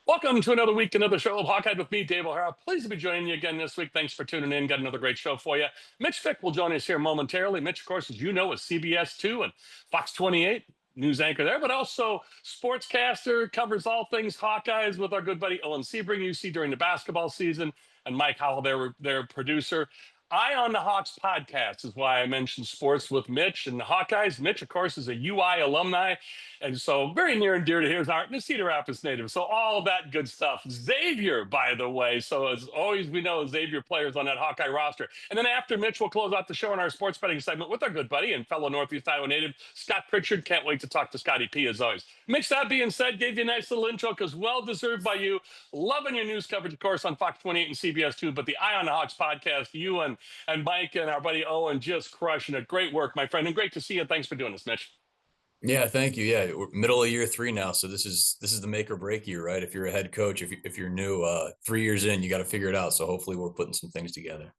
Welcome to another week, another show of Hawkeye with me, Dave O'Hara. Pleased to be joining you again this week. Thanks for tuning in. Got another great show for you. Mitch Fick will join us here momentarily. Mitch, of course, as you know, is CBS 2 and Fox 28, news anchor there, but also sportscaster, covers all things Hawkeyes with our good buddy Owen Sebring, you see during the basketball season, and Mike Howell, their producer. Eye on the Hawks podcast is why I mentioned sports with Mitch and the Hawkeyes. Mitch, of course, is a UI alumni, and so very near and dear to his heart, and a Cedar Rapids native. So all of that good stuff. Xavier, by the way. So as always, we know Xavier players on that Hawkeye roster. And then after Mitch, we'll close out the show in our sports betting segment with our good buddy and fellow Northeast Iowa native, Scott Pritchard. Can't wait to talk to Scotty P as always. Mitch, that being said, gave you a nice little intro because well deserved by you. Loving your news coverage, of course, on Fox 28 and CBS 2, but the Eye on the Hawks podcast, you and Mike and our buddy Owen just crushing it. Great work, my friend, and great to see you. Thanks for doing this, Mitch. Yeah, thank you. Yeah, we're middle of year 3 now, so this is the make or break year, right? If you're a head coach, if you're new, 3 years in, you got to figure it out. So hopefully, we're putting some things together.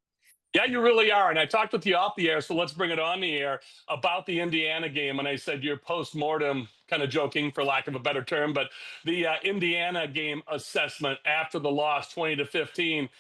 Yeah, you really are. And I talked with you off the air, so let's bring it on the air about the Indiana game. And I said you're post-mortem, kind of joking for lack of a better term, but the Indiana game assessment after the loss, 20-15.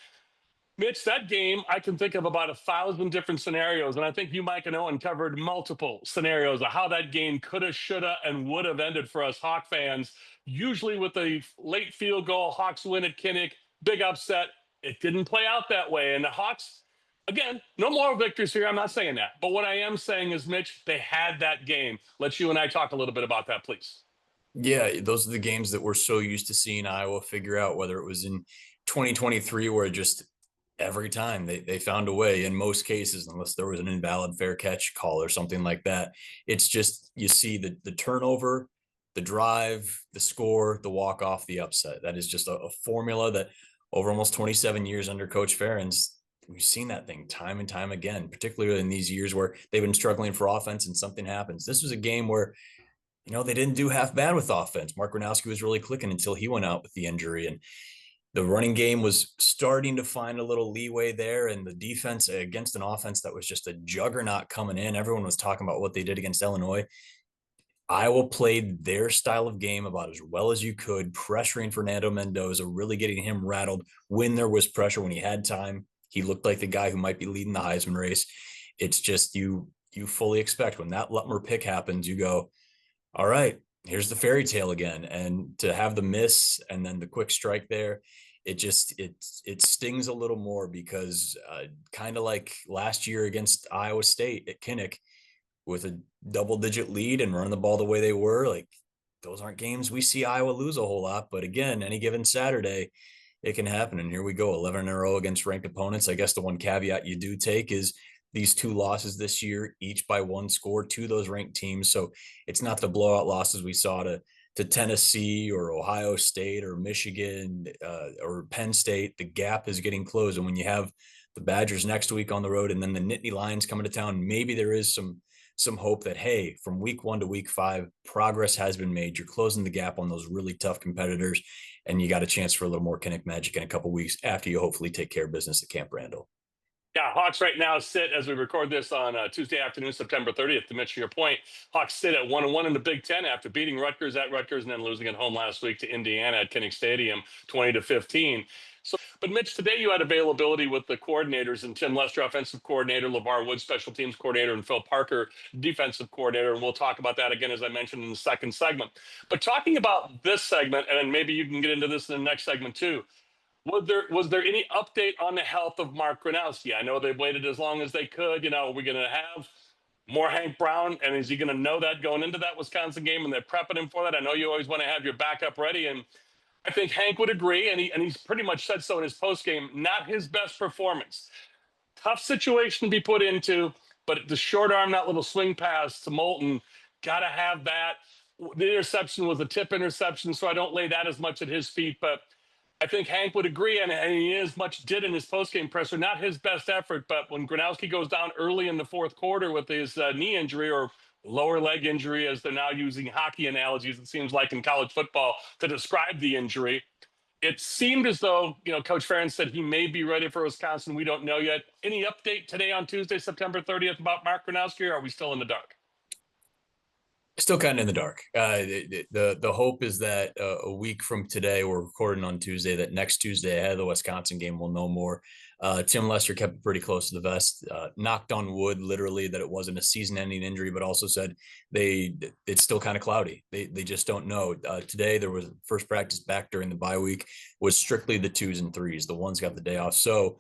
Mitch, that game, I can think of about 1,000 different scenarios. And I think you, Mike, and Owen covered multiple scenarios of how that game could have, should have, and would have ended for us Hawk fans. Usually with a late field goal, Hawks win at Kinnick, big upset. It didn't play out that way. And the Hawks, again, no moral victories here. I'm not saying that. But what I am saying is, Mitch, they had that game. Let's you and I talk a little bit about that, please. Yeah, those are the games that we're so used to seeing Iowa figure out, whether it was in 2023 where just every time they found a way in most cases, unless there was an invalid fair catch call or something like that. It's just you see the turnover, the drive, the score, the walk off, the upset. That is just a formula that over almost 27 years under Coach Ferentz, we've seen that thing time and time again, particularly in these years where they've been struggling for offense and something happens. This was a game where they didn't do half bad with offense. Mark Gronowski was really clicking until he went out with the injury, and the running game was starting to find a little leeway there, and the defense against an offense that was just a juggernaut coming in. Everyone was talking about what they did against Illinois. Iowa played their style of game about as well as you could, pressuring Fernando Mendoza, really getting him rattled when there was pressure, when he had time. He looked like the guy who might be leading the Heisman race. It's just you fully expect when that Lutmer pick happens, you go, all right, here's the fairy tale again. And to have the miss and then the quick strike there, it stings a little more because kind of like last year against Iowa State at Kinnick with a double-digit lead and running the ball the way they were, like those aren't games we see Iowa lose a whole lot. But again, any given Saturday, it can happen. And here we go, 11 in a row against ranked opponents. I guess the one caveat you do take is these 2 losses this year, each by 1 score to those ranked teams. So it's not the blowout losses we saw to Tennessee or Ohio State or Michigan or Penn State. The gap is getting closed. And when you have the Badgers next week on the road and then the Nittany Lions coming to town, maybe there is some hope that, hey, from week 1 to week 5, progress has been made. You're closing the gap on those really tough competitors, and you got a chance for a little more Kinnick magic in a couple of weeks after you hopefully take care of business at Camp Randall. Yeah, Hawks right now sit, as we record this on Tuesday afternoon, September 30th, to Mitch, your point. Hawks sit at 1-1 in the Big Ten after beating Rutgers at Rutgers and then losing at home last week to Indiana at Kinnick Stadium, 20-15. So, but Mitch, today you had availability with the coordinators and Tim Lester, offensive coordinator, LeVar Woods, special teams coordinator, and Phil Parker, defensive coordinator. And we'll talk about that again, as I mentioned in the second segment. But talking about this segment, and maybe you can get into this in the next segment too, was there any update on the health of Mark Gronowski? I know they've waited as long as they could. Are we going to have more Hank Brown? And is he going to know that going into that Wisconsin game and they're prepping him for that? I know you always want to have your backup ready. And I think Hank would agree. And he's pretty much said so in his postgame, not his best performance. Tough situation to be put into, but the short arm, that little swing pass to Moulton, got to have that. The interception was a tip interception, so I don't lay that as much at his feet. But I think Hank would agree, and he as much did in his postgame presser. Not his best effort, but when Gronowski goes down early in the fourth quarter with his knee injury or lower leg injury, as they're now using hockey analogies, it seems like in college football, to describe the injury, it seemed as though, Coach Ferentz said he may be ready for Wisconsin. We don't know yet. Any update today on Tuesday, September 30th about Mark Gronowski, or are we still in the dark? Still kind of in the dark. The hope is that a week from today, we're recording on Tuesday, that next Tuesday ahead of the Wisconsin game, we'll know more. Tim Lester kept it pretty close to the vest, knocked on wood, literally, that it wasn't a season-ending injury, but also said it's still kind of cloudy. They just don't know. Today, there was first practice back during the bye week, was strictly the 2s and 3s. The ones got the day off. So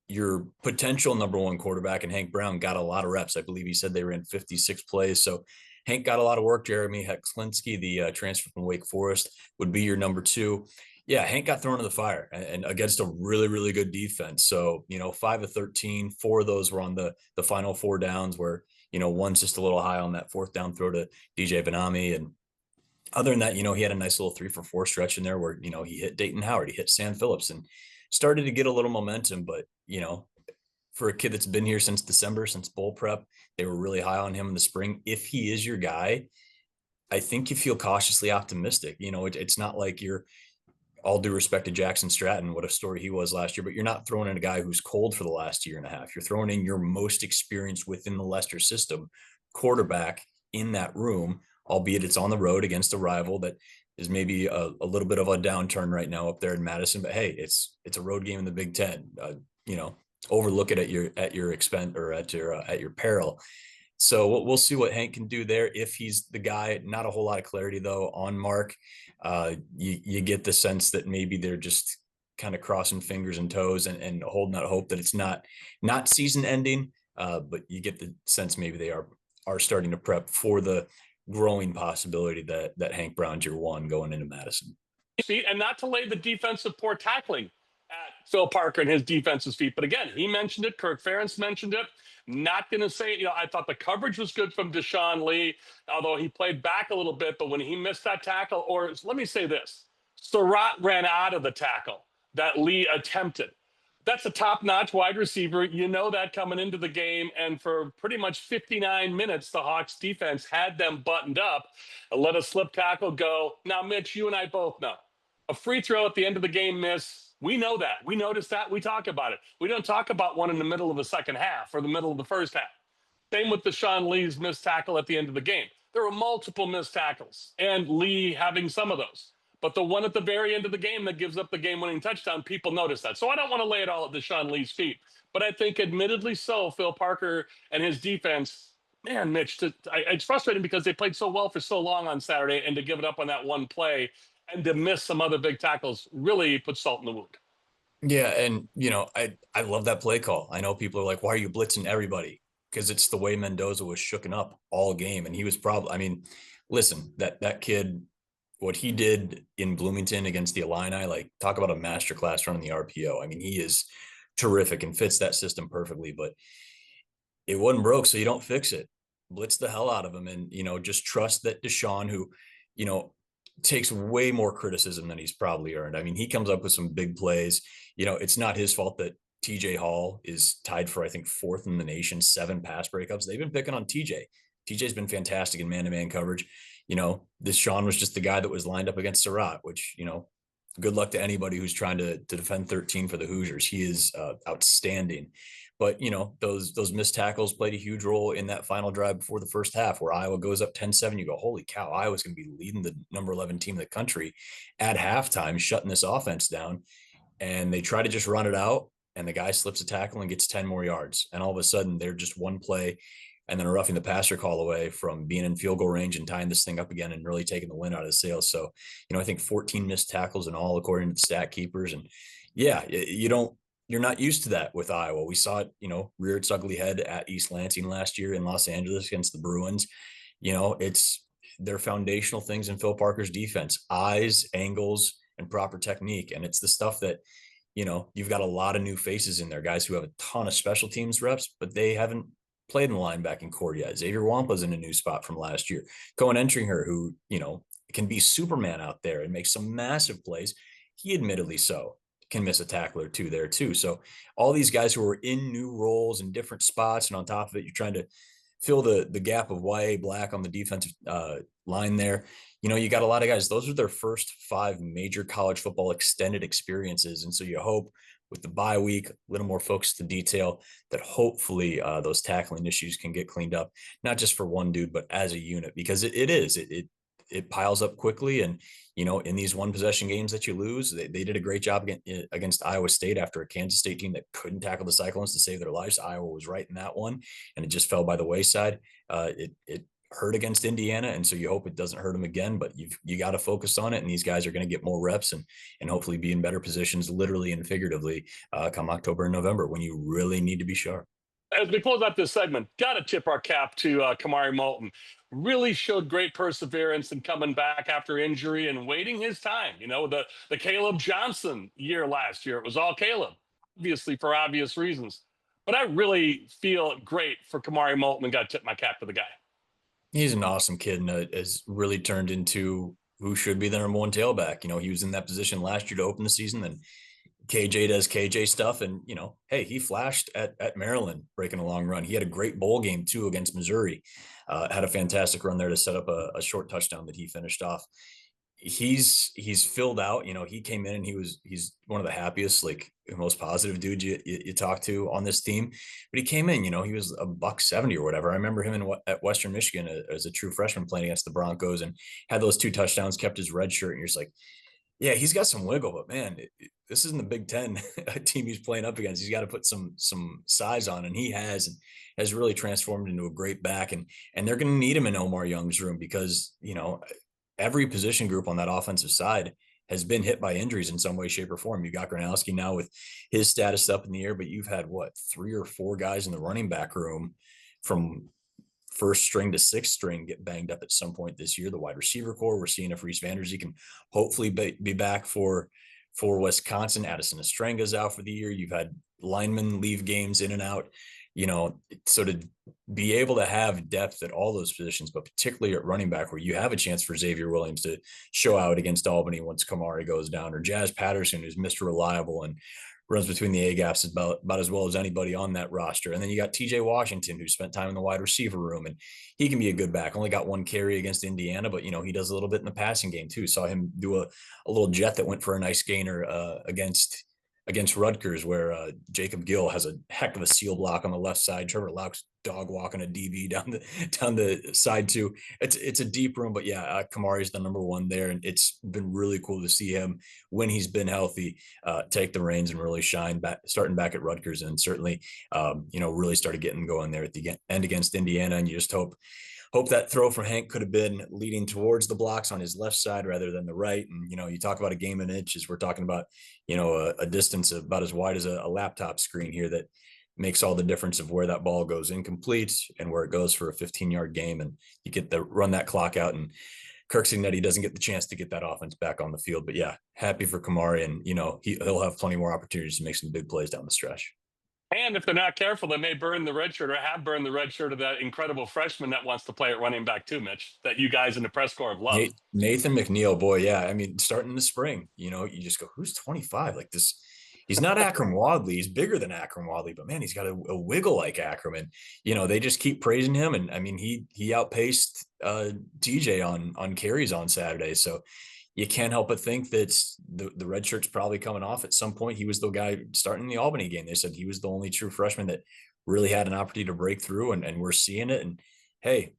your potential number one quarterback and Hank Brown got a lot of reps. I believe he said they ran 56 plays. So Hank got a lot of work. Jeremy Hecklinski, the transfer from Wake Forest, would be your number two. Yeah, Hank got thrown in the fire and against a really, really good defense. So, 5 of 13, 4 of those were on the final 4 downs where, one's just a little high on that 4th down throw to DJ Benami. And other than that, he had a nice little 3-for-4 stretch in there where, he hit Dayton Howard, he hit Sam Phillips and started to get a little momentum. But, for a kid that's been here since December, since bowl prep, they were really high on him in the spring. If he is your guy, I think you feel cautiously optimistic. It's not like you're, all due respect to Jackson Stratton, what a story he was last year, but you're not throwing in a guy who's cold for the last year and a half. You're throwing in your most experienced within the Lester system quarterback in that room, albeit it's on the road against a rival that is maybe a little bit of a downturn right now up there in Madison. But hey, it's a road game in the Big Ten. Overlook it at your expense or at your peril. So we'll see what Hank can do there if he's the guy. Not a whole lot of clarity though on Mark. You get the sense that maybe they're just kind of crossing fingers and toes and holding out hope that it's not season ending. But you get the sense maybe they are starting to prep for the growing possibility that Hank Brown's your one going into Madison. And not to lay the defensive poor tackling at Phil Parker and his defense's feet. But again, he mentioned it. Kirk Ferentz mentioned it. Not going to say, I thought the coverage was good from Deshaun Lee, although he played back a little bit. But when he missed that tackle, or let me say this, Surratt ran out of the tackle that Lee attempted. That's a top-notch wide receiver. You know that coming into the game. And for pretty much 59 minutes, the Hawks defense had them buttoned up. Let a slip tackle go. Now, Mitch, you and I both know. A free throw at the end of the game miss, we know that. We notice that. We talk about it. We don't talk about one in the middle of the second half or the middle of the first half. Same with Deshaun Lee's missed tackle at the end of the game. There were multiple missed tackles, and Lee having some of those. But the one at the very end of the game that gives up the game-winning touchdown, people notice that. So I don't want to lay it all at Deshaun Lee's feet. But I think admittedly so, Phil Parker and his defense, man, Mitch, it's frustrating because they played so well for so long on Saturday, and to give it up on that one play and to miss some other big tackles really put salt in the wound. Yeah, and I love that play call. I know people are like, why are you blitzing everybody? Because it's the way Mendoza was shooken up all game. And he was listen, that kid, what he did in Bloomington against the Illini, like, talk about a masterclass running the RPO. He is terrific and fits that system perfectly, but it wasn't broke, so you don't fix it. Blitz the hell out of him and, just trust that Deshaun, who, takes way more criticism than he's probably earned. He comes up with some big plays. It's not his fault that TJ Hall is tied for, I think, 4th in the nation, 7 pass breakups. They've been picking on TJ. TJ's been fantastic in man-to-man coverage. This Sean was just the guy that was lined up against Surratt, which, good luck to anybody who's trying to defend 13 for the Hoosiers. He is outstanding. But, those missed tackles played a huge role in that final drive before the first half where Iowa goes up 10-7. You go, holy cow, Iowa's going to be leading the number 11 team in the country at halftime, shutting this offense down. And they try to just run it out, and the guy slips a tackle and gets 10 more yards. And all of a sudden, they're just one play and then a roughing the passer call away from being in field goal range and tying this thing up again and really taking the wind out of the sails. So, I think 14 missed tackles in all, according to the stat keepers. And yeah, you're not used to that with Iowa. We saw it, rear its ugly head at East Lansing last year in Los Angeles against the Bruins. It's their foundational things in Phil Parker's defense: eyes, angles, and proper technique. And it's the stuff that, you've got a lot of new faces in there, guys who have a ton of special teams reps, but they haven't played in the linebacking core yet. Xavier Wampa's in a new spot from last year. Cohen Entringer, who, can be Superman out there and make some massive plays. He admittedly can miss a tackle or two there too. So all these guys who are in new roles in different spots, and on top of it, you're trying to fill the gap of YA Black on the defensive line there. You got a lot of guys. Those are their first 5 major college football extended experiences. And so you hope with the bye week, a little more focus to detail, that hopefully those tackling issues can get cleaned up, not just for one dude, but as a unit, because it piles up quickly. And, in these one possession games that you lose, they did a great job against Iowa State after a Kansas State team that couldn't tackle the Cyclones to save their lives. Iowa was right in that one, and it just fell by the wayside. It hurt against Indiana, and so you hope it doesn't hurt them again. But you got to focus on it, and these guys are going to get more reps and hopefully be in better positions, literally and figuratively, come October and November when you really need to be sharp. As we close out this segment, got to tip our cap to Kamari Moulton. Really showed great perseverance in coming back after injury and waiting his time. The Caleb Johnson year last year, it was all Caleb, obviously for obvious reasons. But I really feel great for Kamari Moulton and got to tip my cap to the guy. He's an awesome kid and has really turned into who should be the number one tailback. He was in that position last year to open the season, and KJ does KJ stuff. And, hey, he flashed at Maryland breaking a long run. He had a great bowl game too against Missouri. Had a fantastic run there to set up a short touchdown that he finished off. He's filled out. He came in and he's one of the happiest, like most positive dudes you talk to on this team. But he came in, he was a $170 or whatever. I remember him at Western Michigan as a true freshman playing against the Broncos and had those 2 touchdowns, kept his red shirt, and you're just like, yeah, he's got some wiggle, but man, this isn't the Big Ten team he's playing up against. He's got to put some size on, and he has really transformed into a great back. And they're going to need him in Omar Young's room because every position group on that offensive side has been hit by injuries in some way, shape, or form. You got Gronowski now with his status up in the air, but you've had 3 or 4 guys in the running back room from first string to 6th string get banged up at some point this year. The wide receiver core, we're seeing if Reese Vanderzee can hopefully be back for Wisconsin. Addison Estrenga's out for the year. You've had linemen leave games in and out, so to be able to have depth at all those positions, but particularly at running back, where you have a chance for Xavier Williams to show out against Albany once Kamari goes down, or Jazz Patterson, who's Mr. Reliable and runs between the A gaps about as well as anybody on that roster. And then you got TJ Washington, who spent time in the wide receiver room, and he can be a good back. Only got 1 carry against Indiana, but he does a little bit in the passing game too. Saw him do a little jet that went for a nice gainer against Rutgers, where Jacob Gill has a heck of a seal block on the left side. Trevor Lauck's dog walking a DB down the side too. It's a deep room, but yeah, Kamari's the number one there, and it's been really cool to see him when he's been healthy take the reins and really shine back, starting back at Rutgers, and certainly really started getting going there at the end against Indiana. And you just hope that throw from Hank could have been leading towards the blocks on his left side rather than the right. And, you talk about a game in inches. We're talking about, a distance about as wide as a laptop screen here that makes all the difference of where that ball goes incomplete and where it goes for a 15-yard game. And you get to run that clock out, and Kirk Signetti doesn't get the chance to get that offense back on the field. But yeah, happy for Kamari, and, he'll have plenty more opportunities to make some big plays down the stretch. And if they're not careful, they may burn the red shirt or have burned the red shirt of that incredible freshman that wants to play at running back too, Mitch, that you guys in the press corps have loved. Nathan McNeil, boy, yeah. I mean, starting in the spring, you just go, who's 25? Like this, he's not Akram Wadley. He's bigger than Akram Wadley, but man, he's got a wiggle like Akram. And, they just keep praising him. And I mean, he outpaced TJ on carries on Saturday. So you can't help but think that the red shirt's probably coming off at some point. He was the guy starting the Albany game. They said he was the only true freshman that really had an opportunity to break through, and we're seeing it. And hey,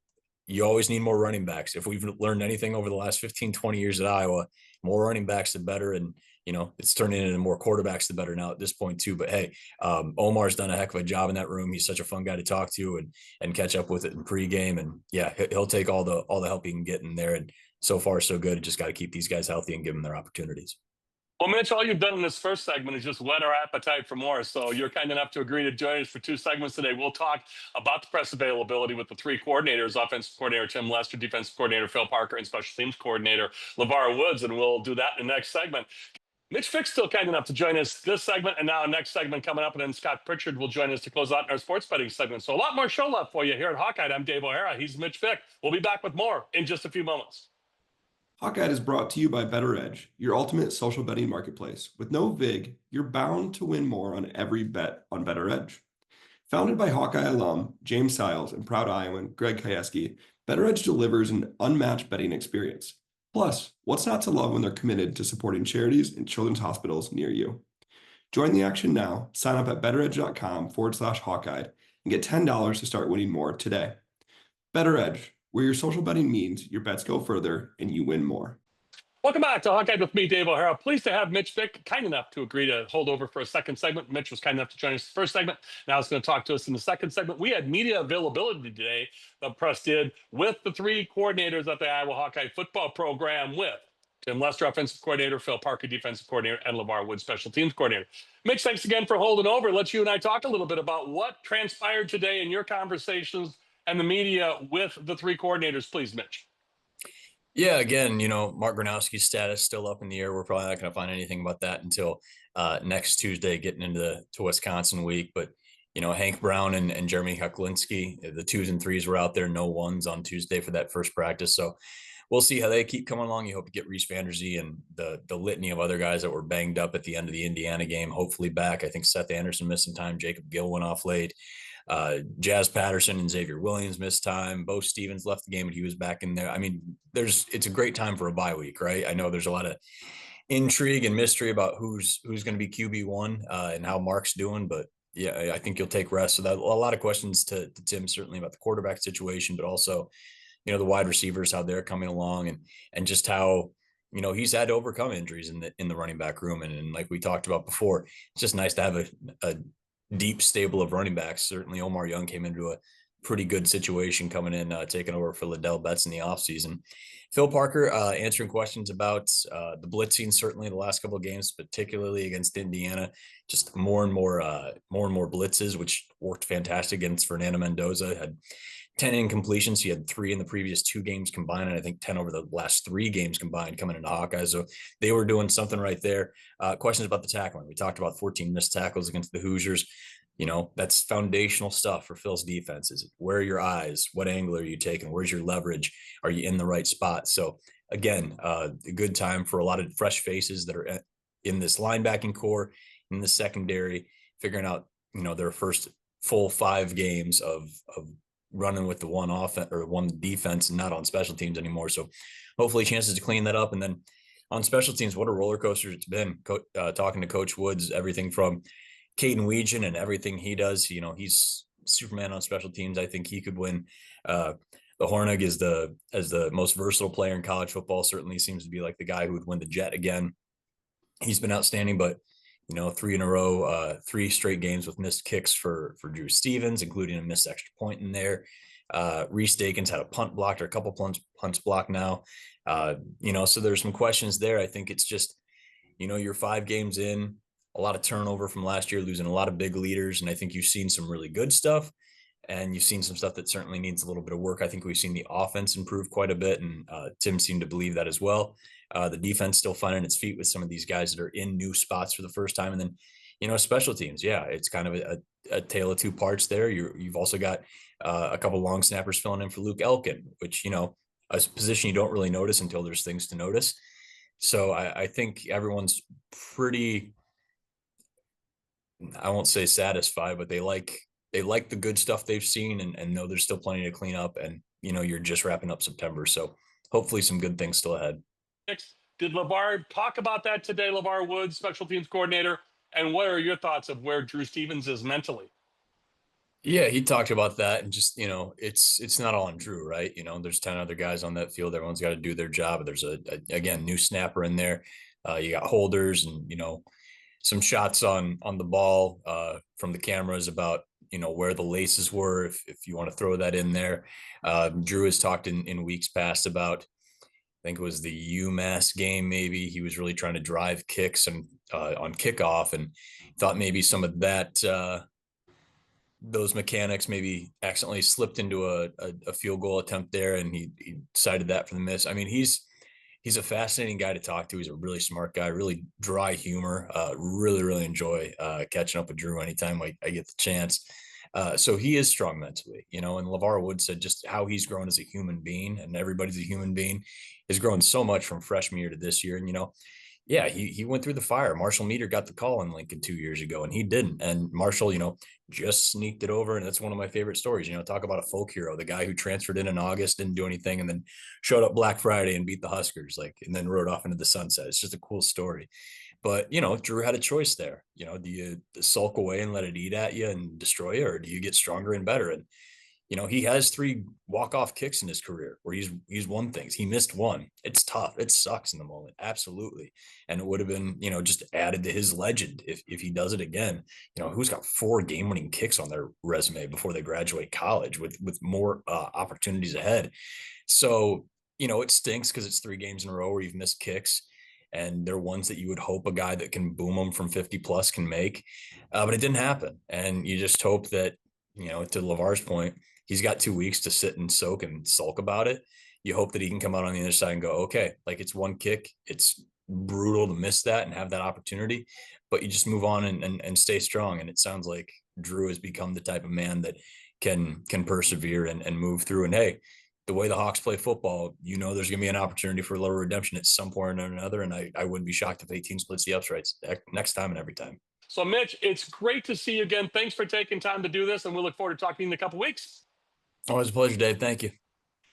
you always need more running backs. If we've learned anything over the last 15, 20 years at Iowa, more running backs, the better. And, it's turning into more quarterbacks, the better now at this point too. But hey, Omar's done a heck of a job in that room. He's such a fun guy to talk to and catch up with it in pregame. And yeah, he'll take all the help he can get in there. And so far, so good. Just got to keep these guys healthy and give them their opportunities. Well, Mitch, all you've done in this first segment is just whet our appetite for more. So you're kind enough to agree to join us for 2 segments today. We'll talk about the press availability with the 3 coordinators: offensive coordinator Tim Lester, defensive coordinator Phil Parker, and special teams coordinator LeVar Woods. And we'll do that in the next segment. Mitch Fick's still kind enough to join us this segment, and now next segment coming up, and then Scott Pritchard will join us to close out in our sports betting segment. So a lot more show left for you here at Hawkeye. I'm Dave O'Hara. He's Mitch Fick. We'll be back with more in just a few moments. Hawkeye is brought to you by Better Edge, your ultimate social betting marketplace. With no VIG, you're bound to win more on every bet on Better Edge. Founded by Hawkeye alum James Siles and proud Iowan Greg Kieski, Better Edge delivers an unmatched betting experience. Plus, what's not to love when they're committed to supporting charities and children's hospitals near you? Join the action now. Sign up at bettoredge.com/Hawkeyed and get $10 to start winning more today. Better Edge, where your social betting means your bets go further and you win more. Welcome back to Hawkeye with me, Dave O'Hara. Pleased to have Mitch Fick, kind enough to agree to hold over for a second segment. Mitch was kind enough to join us in the first segment. Now he's going to talk to us in the second segment. We had media availability today, the press did, with the three coordinators at the Iowa Hawkeye football program, with Tim Lester, offensive coordinator, Phil Parker, defensive coordinator, and LeVar Wood, special teams coordinator. Mitch, thanks again for holding over. Let's you and I talk a little bit about what transpired today in your conversations and the media with the three coordinators, please, Mitch. Yeah, again, Mark Gronowski's status still up in the air. We're probably not going to find anything about that until next Tuesday, getting into Wisconsin week. But Hank Brown and Jeremy Heklinski, the 2s and 3s were out there, no 1s on Tuesday for that first practice. So we'll see how they keep coming along. You hope to get Reese Vanderzee and the litany of other guys that were banged up at the end of the Indiana game hopefully back. I think Seth Anderson missed some time. Jacob Gill went off late. Jazz Patterson and Xavier Williams missed time. Bo Stevens left the game, but he was back in there. I mean, it's a great time for a bye week, right? I know there's a lot of intrigue and mystery about who's going to be QB1 and how Mark's doing, but yeah, I think you'll take rest. So that a lot of questions to Tim, certainly about the quarterback situation, but also, the wide receivers, how they're coming along and just how, he's had to overcome injuries in the running back room. And like we talked about before, it's just nice to have a deep stable of running backs. Certainly Omar Young came into a pretty good situation coming in, taking over for Liddell Betts in the offseason. Phil Parker answering questions about the blitzing, certainly the last couple of games, particularly against Indiana, just more and more blitzes, which worked fantastic against Fernando Mendoza. Had 10 incompletions. He had 3 in the previous 2 games combined, and I think 10 over the last 3 games combined coming into Hawkeye. So they were doing something right there. Questions about the tackling. We talked about 14 missed tackles against the Hoosiers. That's foundational stuff for Phil's defenses. Where are your eyes? What angle are you taking? Where's your leverage? Are you in the right spot? So again, a good time for a lot of fresh faces that are in this linebacking core, in the secondary, figuring out, their first full 5 games of running with the one offense or one defense and not on special teams anymore. So hopefully chances to clean that up. And then on special teams, what a roller coaster it's been. Talking to Coach Woods, everything from Caden Weegan and everything he does, he's Superman on special teams. I think he could win. The Hornig is as the most versatile player in college football, certainly seems to be like the guy who would win the Jet again. He's been outstanding, but 3 in a row, 3 straight games with missed kicks for Drew Stevens, including a missed extra point in there. Reese Dakins had a punt blocked or a couple punts blocked now. So there's some questions there. I think it's just, you're 5 games in, a lot of turnover from last year, losing a lot of big leaders. And I think you've seen some really good stuff and you've seen some stuff that certainly needs a little bit of work. I think we've seen the offense improve quite a bit. And Tim seemed to believe that as well. The defense still finding its feet with some of these guys that are in new spots for the first time. And then, special teams. Yeah, it's kind of a tale of 2 parts there. You've also got a couple long snappers filling in for Luke Elkin, which, a position you don't really notice until there's things to notice. So I think everyone's pretty, I won't say satisfied, but they like the good stuff they've seen and know there's still plenty to clean up. And, you're just wrapping up September. So hopefully some good things still ahead. Did LeVar talk about that today, LeVar Woods, special teams coordinator? And what are your thoughts of where Drew Stevens is mentally? Yeah, he talked about that and just, it's not all on Drew, right? There's 10 other guys on that field. Everyone's got to do their job. There's again, new snapper in there. You got holders and, some shots on the ball from the cameras about, where the laces were, if you want to throw that in there. Drew has talked in weeks past about, I think it was the UMass game. Maybe he was really trying to drive kicks and on kickoff and thought maybe some of that, those mechanics maybe accidentally slipped into a field goal attempt there. And he cited that for the miss. I mean, he's a fascinating guy to talk to. He's a really smart guy, really dry humor. Really, really enjoy catching up with Drew anytime I get the chance. So he is strong mentally, and LeVar Wood said just how he's grown as a human being, and everybody's a human being, has grown so much from freshman year to this year. And, yeah, he went through the fire. Marshall Meter got the call in Lincoln 2 years ago, and he didn't. And Marshall, just sneaked it over. And that's one of my favorite stories. Talk about a folk hero, the guy who transferred in August, didn't do anything, and then showed up Black Friday and beat the Huskers, and then rode off into the sunset. It's just a cool story. But, Drew had a choice there. Do you sulk away and let it eat at you and destroy you, or do you get stronger and better? And, he has 3 walk-off kicks in his career where he's won things. He missed one. It's tough. It sucks in the moment. Absolutely. And it would have been, just added to his legend if he does it again. Who's got 4 game-winning kicks on their resume before they graduate college with more opportunities ahead. So, it stinks because it's 3 games in a row where you've missed kicks. And they're ones that you would hope a guy that can boom them from 50 plus can make. But it didn't happen. And you just hope that, to LeVar's point, he's got 2 weeks to sit and soak and sulk about it. You hope that he can come out on the other side and go, okay, like it's 1 kick. It's brutal to miss that and have that opportunity, but you just move on and stay strong. And it sounds like Drew has become the type of man that can persevere and move through. And hey, the way the Hawks play football, there's going to be an opportunity for a little redemption at some point or another. And I wouldn't be shocked if 18 splits the uprights next time and every time. So, Mitch, it's great to see you again. Thanks for taking time to do this, and we look forward to talking in a couple weeks. Always a pleasure, Dave. Thank you.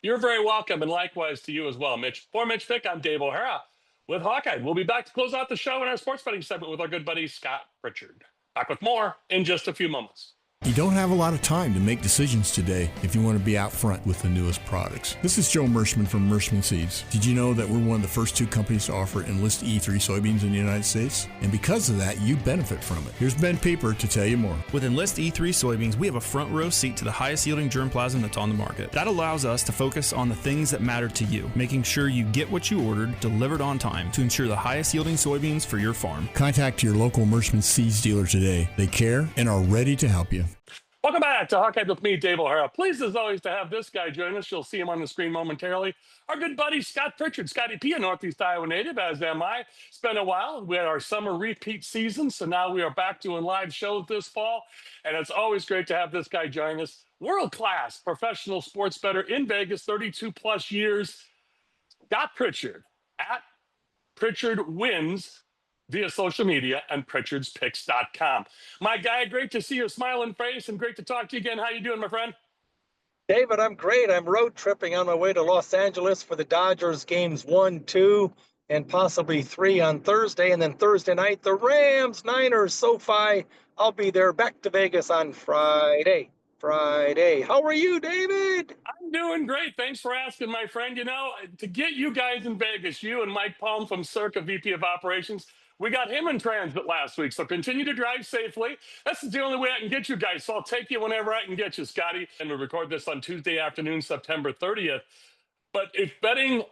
You're very welcome, and likewise to you as well, Mitch. For Mitch Fick, I'm Dave O'Hara with Hawkeye. We'll be back to close out the show in our sports betting segment with our good buddy Scott Pritchard. Back with more in just a few moments. You don't have a lot of time to make decisions today if you want to be out front with the newest products. This is Joe Mershman from Mershman Seeds. Did you know that we're one of the first 2 companies to offer Enlist E3 soybeans in the United States? And because of that, you benefit from it. Here's Ben Pieper to tell you more. With Enlist E3 soybeans, we have a front row seat to the highest yielding germplasm that's on the market. That allows us to focus on the things that matter to you, making sure you get what you ordered delivered on time to ensure the highest yielding soybeans for your farm. Contact your local Mershman Seeds dealer today. They care and are ready to help you. Welcome back to Hawkeye with me, Dave O'Hara. Pleased as always to have this guy join us. You'll see him on the screen momentarily. Our good buddy, Scott Pritchard. Scotty P, a Northeast Iowa native, as am I. It's been a while. We had our summer repeat season, so now we are back doing live shows this fall. And it's always great to have this guy join us. World-class professional sports bettor in Vegas, 32 plus years. Scott Pritchard at Pritchard Wins via social media and pritchardspicks.com. My guy, great to see your smiling face and great to talk to you again. How you doing, my friend? David, I'm great. I'm road tripping on my way to Los Angeles for the Dodgers games 1, 2, and possibly 3 on Thursday. And then Thursday night, the Rams, Niners, SoFi. I'll be there back to Vegas on Friday. How are you, David? I'm doing great. Thanks for asking, my friend. To get you guys in Vegas, you and Mike Palm from Circa, VP of Operations, we got him in transit last week, so continue to drive safely. That's the only way I can get you guys, so I'll take you whenever I can get you, Scotty. And we record this on Tuesday afternoon, September 30th. But if betting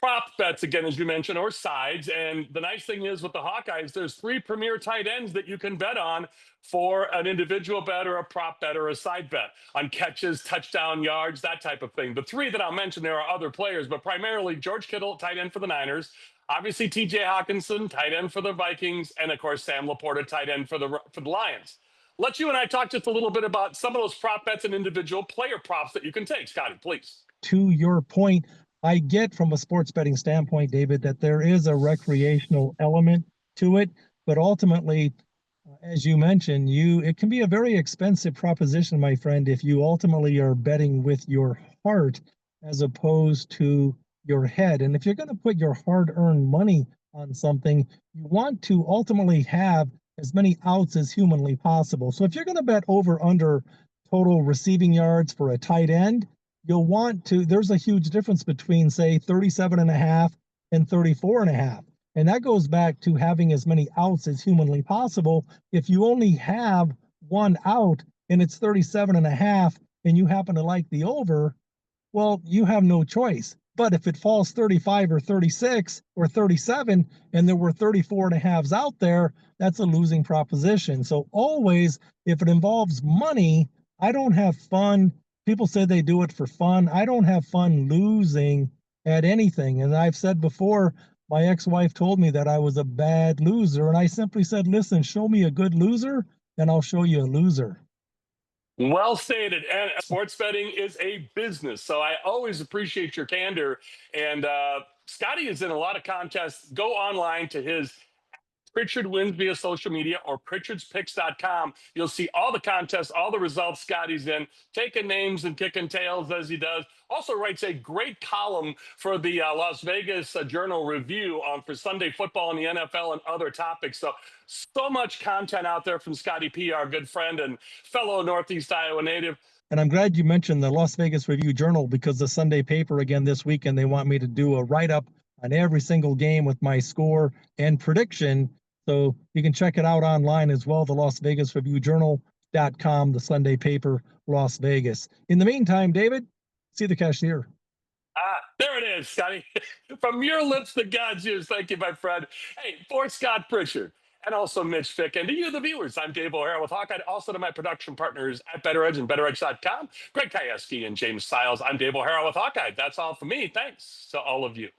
prop bets, again, as you mentioned, or sides, and the nice thing is with the Hawkeyes, there's 3 premier tight ends that you can bet on for an individual bet or a prop bet or a side bet on catches, touchdown yards, that type of thing. The 3 that I'll mention, there are other players, but primarily George Kittle, tight end for the Niners. Obviously, T.J. Hawkinson, tight end for the Vikings, and of course, Sam Laporta, tight end for the Lions. Let you and I talk just a little bit about some of those prop bets and individual player props that you can take. Scotty, please. To your point, I get from a sports betting standpoint, David, that there is a recreational element to it, but ultimately, as you mentioned, it can be a very expensive proposition, my friend, if you ultimately are betting with your heart as opposed to your head. And if you're going to put your hard-earned money on something, you want to ultimately have as many outs as humanly possible. So if you're going to bet over under total receiving yards for a tight end, you'll want to, there's a huge difference between, say, 37.5 and 34.5. And that goes back to having as many outs as humanly possible. If you only have 1 out and it's 37.5 and you happen to like the over, well, you have no choice. But if it falls 35 or 36 or 37 and there were 34.5s out there, that's a losing proposition. So always, if it involves money, I don't have fun. People say they do it for fun. I don't have fun losing at anything. And I've said before, my ex-wife told me that I was a bad loser. And I simply said, listen, show me a good loser and I'll show you a loser. Well stated. And sports betting is a business, so I always appreciate your candor. And Scotty is in a lot of contests. Go online to his Pritchard wins via social media or pritchardspicks.com. You'll see all the contests, all the results Scotty's in, taking names and kicking tails as he does. Also writes a great column for the Las Vegas Journal Review for Sunday football and the NFL and other topics. So much content out there from Scotty P, our good friend and fellow Northeast Iowa native. And I'm glad you mentioned the Las Vegas Review Journal, because the Sunday paper again this weekend, they want me to do a write-up on every single game with my score and prediction. So you can check it out online as well, the Las Vegas Review Journal.com, the Sunday paper, Las Vegas. In the meantime, David, see the cashier. There it is, Scotty. From your lips to God's ears. Thank you, my friend. Hey, for Scott Pritchard and also Mitch Fick, and to you, the viewers, I'm Dave O'Hara with Hawkeye. Also to my production partners at BetterEdge and BetterEdge.com, Greg Kajewski and James Stiles. I'm Dave O'Hara with Hawkeye. That's all for me. Thanks to all of you.